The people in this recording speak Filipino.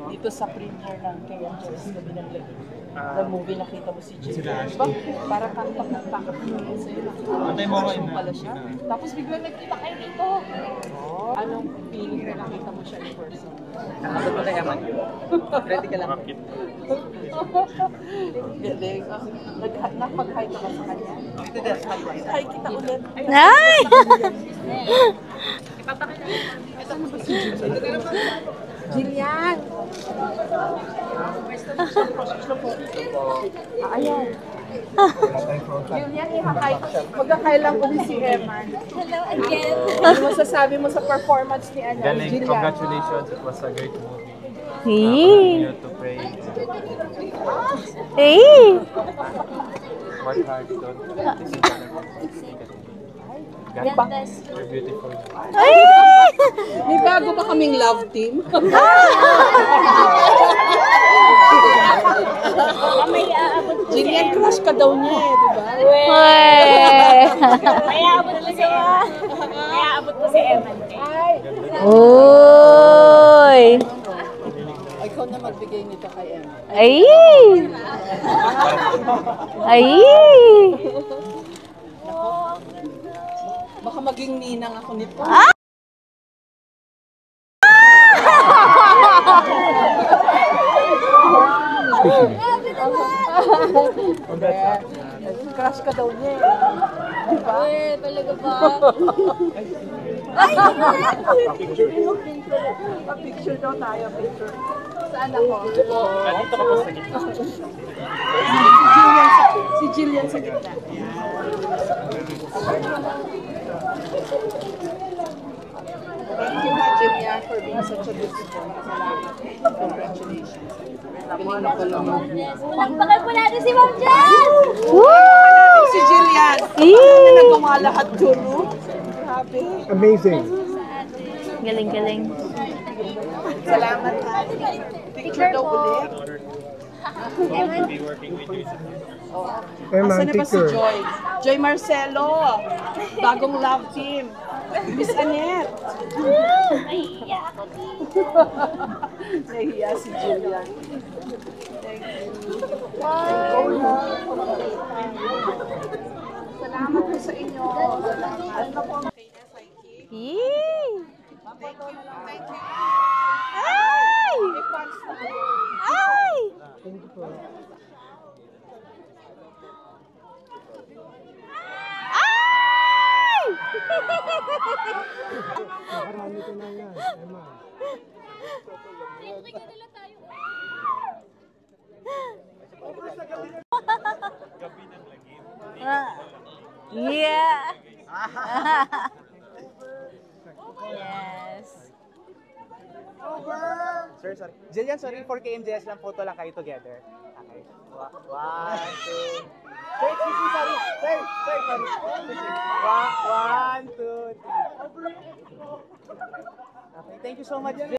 Dito sa premiere ng Kaya Just kami ng movie, nakita mo si Jim. Diba? Para kang pagkakatanunin sa'yo. Nakita pala siya. Tapos biglang nagkita kayo dito. Anong feeling na nakita mo siya in person? Nakabot mo na yaman. Ready ka lang. Galing. Napag-hi ka ba sa kanya? Hi kita ulit. Ay! Ito na ba si Jillian? Jillian! Ayan. Jillian, mag-hi lang ulit si Eman. Hello again. Ano masasabi mo sa performance ni Galing, Jillian? congratulations. It was a great movie. Hey. You to pray. Hey. Work hard. Don't You're beautiful. Ay! May bago ba kaming love team? Jillian, crush ka daw niya eh, di ba? May abot ko si Eman. Uy! Ikaw na magbigay nito kay Emma. Ay! Ay! Baka maging ninang ako nito. Crush ka daw niya eh. Diba? Uy, talaga ba? Picture daw tayo, picture. Saan ako? Dito ka po sa gitna. Si Jillian sa gitna. Thank you, Jillian, for being such a good sport. Salamat. Congratulations. Palakpakan po natin si Ma'am Jess! Si Jillian. Nagawa lahat yun, no? Grabe. Amazing. Galing. Salamat, ha. Picture daw ulit. Be working with you. Emma, Asan na ba si picture. Joy? Joy Marcelo. Bagong love team. Miss Annette. Nahiya ako Nahiya si Jillian. Thank you. Salamat po sa inyo. Salamat. Yee! Thank you. Thank you. Ay! May fans na po. Ay! Ay! Nakarami ko na yan, Emma. Yeah. Yes. Sir, sorry. Jillian, sorry, for KMJS lang, photo lang kayo together. Okay. One, two. Sir, excuse me, sorry. Sir, sorry. One, two, three. Okay, thank you so much.